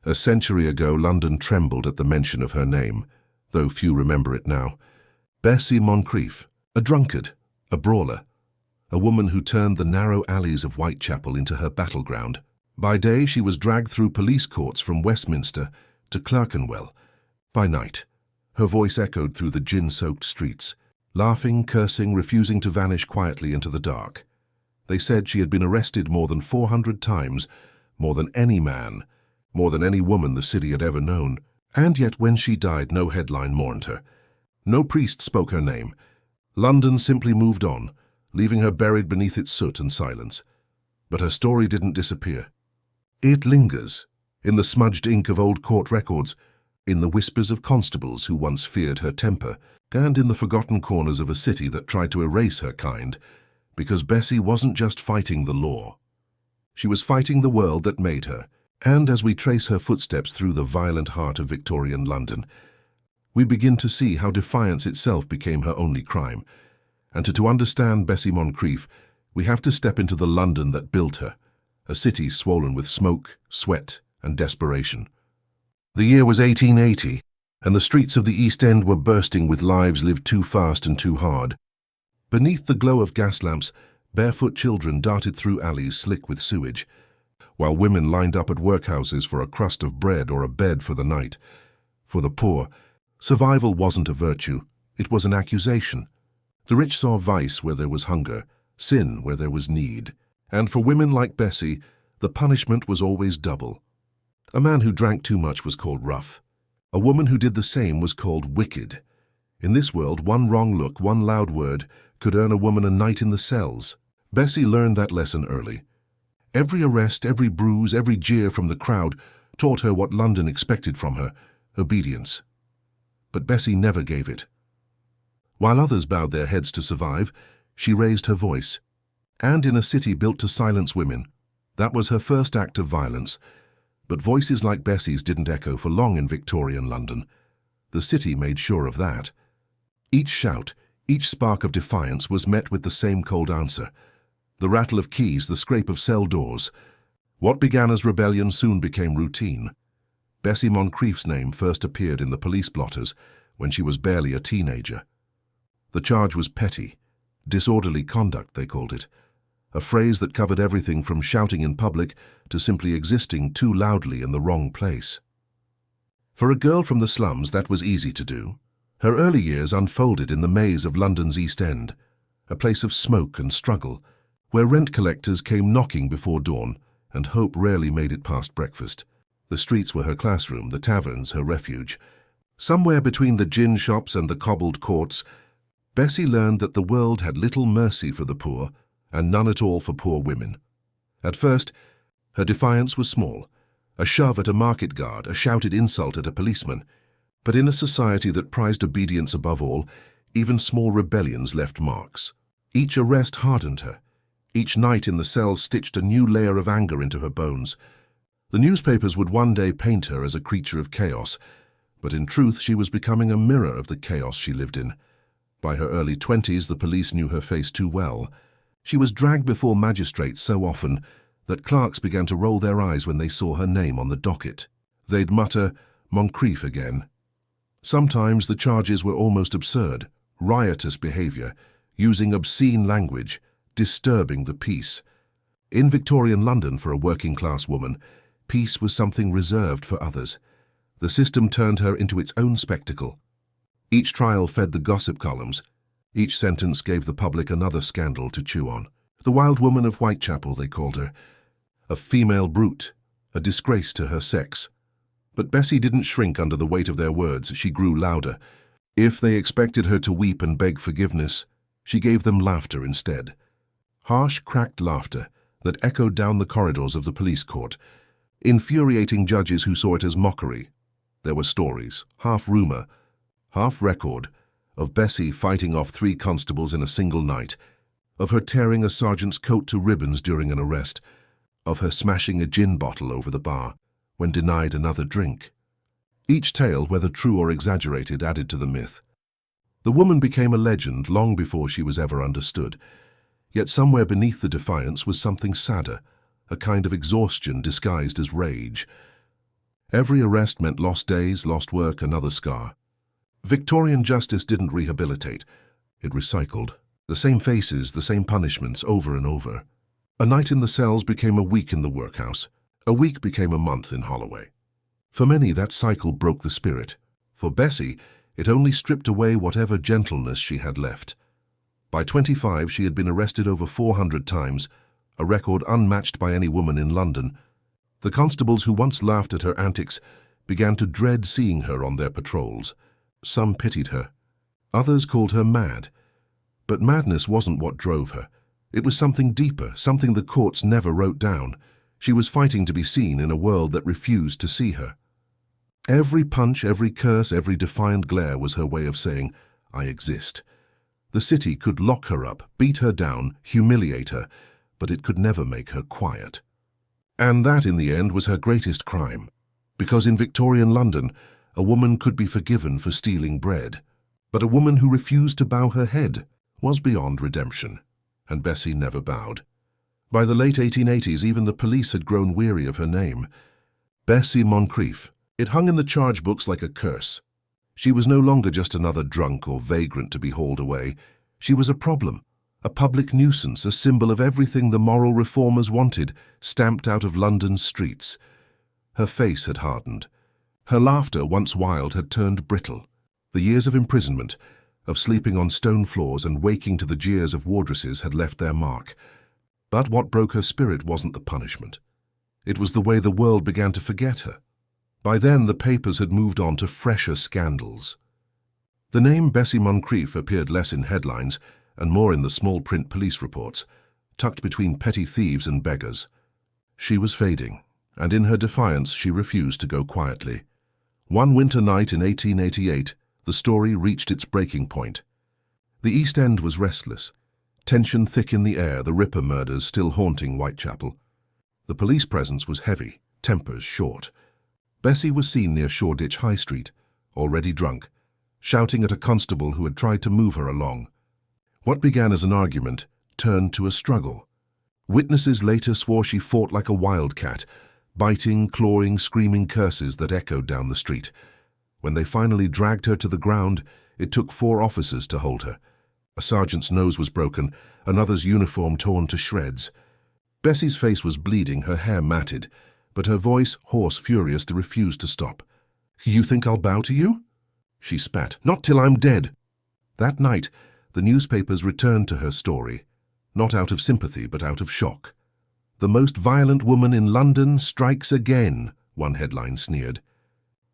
A century ago, London trembled at the mention of her name, though few remember it now. Bessie Moncrieff, a drunkard, a brawler, a woman who turned the narrow alleys of Whitechapel into her battleground. By day, she was dragged through police courts from Westminster to Clerkenwell. By night, her voice echoed through the gin-soaked streets, laughing, cursing, refusing to vanish quietly into the dark. They said she had been arrested more than 400 times, more than any man, more than any woman the city had ever known. And yet when she died, no headline mourned her. No priest spoke her name. London simply moved on, leaving her buried beneath its soot and silence. But her story didn't disappear. It lingers, in the smudged ink of old court records, in the whispers of constables who once feared her temper, and in the forgotten corners of a city that tried to erase her kind, because Bessie wasn't just fighting the law. She was fighting the world that made her, and as we trace her footsteps through the violent heart of Victorian London, we begin to see how defiance itself became her only crime. And to understand Bessie Moncrieff, we have to step into the London that built her, a city swollen with smoke, sweat, and desperation. The year was 1880, and the streets of the East End were bursting with lives lived too fast and too hard. Beneath the glow of gas lamps, barefoot children darted through alleys slick with sewage, while women lined up at workhouses for a crust of bread or a bed for the night. For the poor, survival wasn't a virtue, it was an accusation. The rich saw vice where there was hunger, sin where there was need. And for women like Bessie, the punishment was always double. A man who drank too much was called rough. A woman who did the same was called wicked. In this world, one wrong look, one loud word, could earn a woman a night in the cells. Bessie learned that lesson early. Every arrest, every bruise, every jeer from the crowd taught her what London expected from her, obedience. But Bessie never gave it. While others bowed their heads to survive, she raised her voice. And in a city built to silence women, that was her first act of violence. But voices like Bessie's didn't echo for long in Victorian London. The city made sure of that. Each shout, each spark of defiance was met with the same cold answer. The rattle of keys, the scrape of cell doors. What began as rebellion soon became routine. Bessie Moncrieff's name first appeared in the police blotters when she was barely a teenager. The charge was petty, disorderly conduct, they called it. A phrase that covered everything from shouting in public to simply existing too loudly in the wrong place. For a girl from the slums, that was easy to do. Her early years unfolded in the maze of London's East End, a place of smoke and struggle, where rent collectors came knocking before dawn and hope rarely made it past breakfast. The streets were her classroom, the taverns her refuge. Somewhere between the gin shops and the cobbled courts, Bessie learned that the world had little mercy for the poor and none at all for poor women. At first, her defiance was small, a shove at a market guard, a shouted insult at a policeman. But in a society that prized obedience above all, even small rebellions left marks. Each arrest hardened her. Each night in the cells stitched a new layer of anger into her bones. The newspapers would one day paint her as a creature of chaos, but in truth she was becoming a mirror of the chaos she lived in. By her early 20s, the police knew her face too well. She was dragged before magistrates so often that clerks began to roll their eyes when they saw her name on the docket. They'd mutter, "Moncrieff again." Sometimes the charges were almost absurd, riotous behavior, using obscene language, disturbing the peace. In Victorian London, for a working-class woman, peace was something reserved for others. The system turned her into its own spectacle. Each trial fed the gossip columns. Each sentence gave the public another scandal to chew on. The wild woman of Whitechapel, they called her. A female brute, a disgrace to her sex. But Bessie didn't shrink under the weight of their words. She grew louder. If they expected her to weep and beg forgiveness, she gave them laughter instead. Harsh, cracked laughter that echoed down the corridors of the police court, infuriating judges who saw it as mockery. There were stories, half rumor, half record, of Bessie fighting off 3 constables in a single night, of her tearing a sergeant's coat to ribbons during an arrest, of her smashing a gin bottle over the bar when denied another drink. Each tale, whether true or exaggerated, added to the myth. The woman became a legend long before she was ever understood. Yet somewhere beneath the defiance was something sadder, a kind of exhaustion disguised as rage. Every arrest meant lost days, lost work, another scar. Victorian justice didn't rehabilitate. It recycled. The same faces, the same punishments, over and over. A night in the cells became a week in the workhouse. A week became a month in Holloway. For many, that cycle broke the spirit. For Bessie, it only stripped away whatever gentleness she had left. By 25, she had been arrested over 400 times, a record unmatched by any woman in London. The constables who once laughed at her antics began to dread seeing her on their patrols. Some pitied her. Others called her mad. But madness wasn't what drove her. It was something deeper, something the courts never wrote down. She was fighting to be seen in a world that refused to see her. Every punch, every curse, every defiant glare was her way of saying, "I exist." The city could lock her up, beat her down, humiliate her, but it could never make her quiet. And that, in the end, was her greatest crime. Because in Victorian London, a woman could be forgiven for stealing bread. But a woman who refused to bow her head was beyond redemption. And Bessie never bowed. By the late 1880s, even the police had grown weary of her name. Bessie Moncrieff. It hung in the charge books like a curse. She was no longer just another drunk or vagrant to be hauled away. She was a problem, a public nuisance, a symbol of everything the moral reformers wanted, stamped out of London's streets. Her face had hardened. Her laughter, once wild, had turned brittle. The years of imprisonment, of sleeping on stone floors and waking to the jeers of wardresses, had left their mark. But what broke her spirit wasn't the punishment. It was the way the world began to forget her. By then, the papers had moved on to fresher scandals. The name Bessie Moncrieff appeared less in headlines and more in the small print police reports, tucked between petty thieves and beggars. She was fading, and in her defiance she refused to go quietly. One winter night in 1888, the story reached its breaking point. The East End was restless, tension thick in the air, the Ripper murders still haunting Whitechapel. The police presence was heavy, tempers short. Bessie was seen near Shoreditch High Street, already drunk, shouting at a constable who had tried to move her along. What began as an argument turned to a struggle. Witnesses later swore she fought like a wildcat, biting, clawing, screaming curses that echoed down the street. When they finally dragged her to the ground, it took 4 officers to hold her. A sergeant's nose was broken, another's uniform torn to shreds. Bessie's face was bleeding, her hair matted, but her voice, hoarse, furious, refused to stop. "You think I'll bow to you?" She spat. "Not till I'm dead." That night, the newspapers returned to her story, not out of sympathy but out of shock. "The most violent woman in London strikes again," one headline sneered.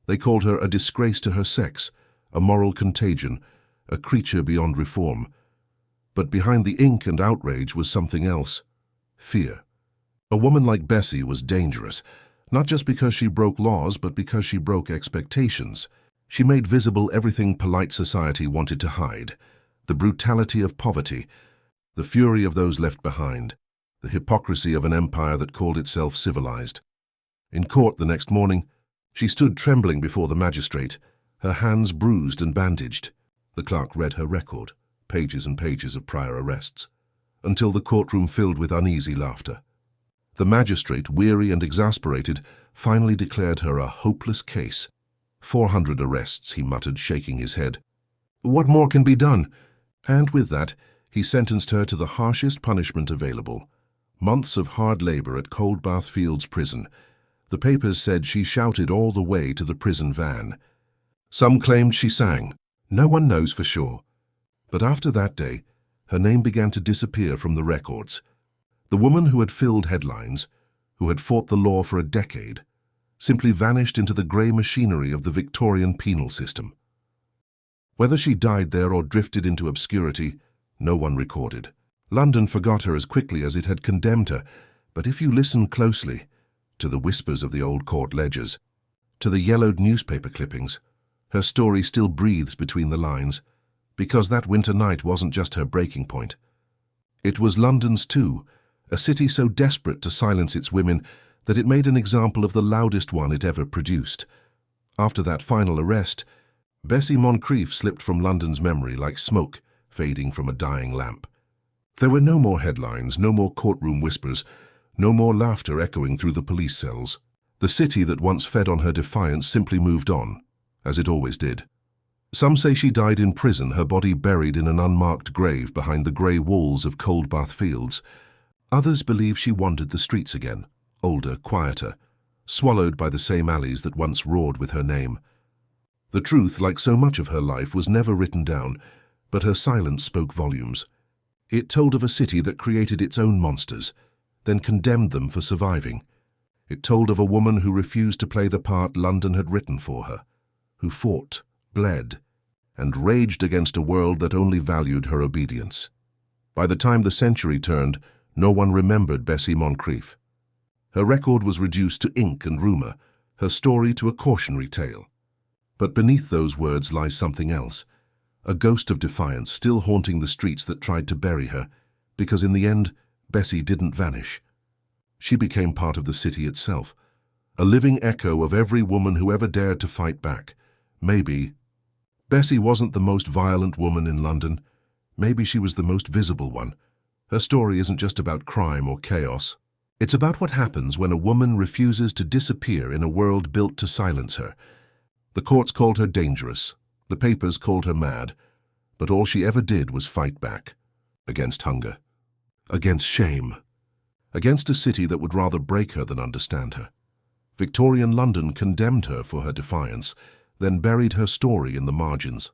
They called her a disgrace to her sex, a moral contagion, a creature beyond reform. But behind the ink and outrage was something else: fear. A woman like Bessie was dangerous, not just because she broke laws, but because she broke expectations. She made visible everything polite society wanted to hide: the brutality of poverty, the fury of those left behind, the hypocrisy of an empire that called itself civilized. In court the next morning, she stood trembling before the magistrate, her hands bruised and bandaged. The clerk read her record, pages and pages of prior arrests, until the courtroom filled with uneasy laughter. The magistrate, weary and exasperated, finally declared her a hopeless case. 400 arrests, he muttered, shaking his head. What more can be done? And with that, he sentenced her to the harshest punishment available: months of hard labor at Coldbath Fields Prison. The papers said she shouted all the way to the prison van. Some claimed she sang. No one knows for sure. But after that day, her name began to disappear from the records. The woman who had filled headlines, who had fought the law for a decade, simply vanished into the grey machinery of the Victorian penal system. Whether she died there or drifted into obscurity, no one recorded. London forgot her as quickly as it had condemned her, but if you listen closely to the whispers of the old court ledgers, to the yellowed newspaper clippings, her story still breathes between the lines, because that winter night wasn't just her breaking point. It was London's too, a city so desperate to silence its women that it made an example of the loudest one it ever produced. After that final arrest, Bessie Moncrieff slipped from London's memory like smoke fading from a dying lamp. There were no more headlines, no more courtroom whispers, no more laughter echoing through the police cells. The city that once fed on her defiance simply moved on, as it always did. Some say she died in prison, her body buried in an unmarked grave behind the grey walls of Coldbath Fields. Others believe she wandered the streets again, older, quieter, swallowed by the same alleys that once roared with her name. The truth, like so much of her life, was never written down, but her silence spoke volumes. It told of a city that created its own monsters, then condemned them for surviving. It told of a woman who refused to play the part London had written for her, who fought, bled, and raged against a world that only valued her obedience. By the time the century turned, no one remembered Bessie Moncrieff. Her record was reduced to ink and rumour, her story to a cautionary tale. But beneath those words lies something else, a ghost of defiance still haunting the streets that tried to bury her, because in the end, Bessie didn't vanish. She became part of the city itself, a living echo of every woman who ever dared to fight back. Maybe Bessie wasn't the most violent woman in London. Maybe she was the most visible one. Her story isn't just about crime or chaos. It's about what happens when a woman refuses to disappear in a world built to silence her. The courts called her dangerous. The papers called her mad. But all she ever did was fight back. Against hunger. Against shame. Against a city that would rather break her than understand her. Victorian London condemned her for her defiance, then buried her story in the margins.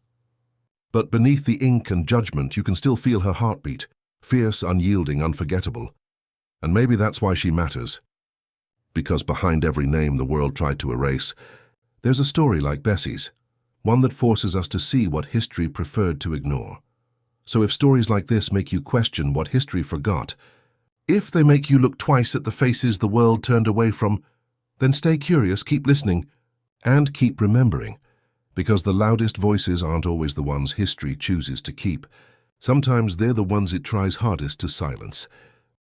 But beneath the ink and judgment, you can still feel her heartbeat, fierce, unyielding, unforgettable. And maybe that's why she matters. Because behind every name the world tried to erase, there's a story like Bessie's, one that forces us to see what history preferred to ignore. So if stories like this make you question what history forgot, if they make you look twice at the faces the world turned away from, then stay curious, keep listening, and keep remembering, because the loudest voices aren't always the ones history chooses to keep. Sometimes they're the ones it tries hardest to silence.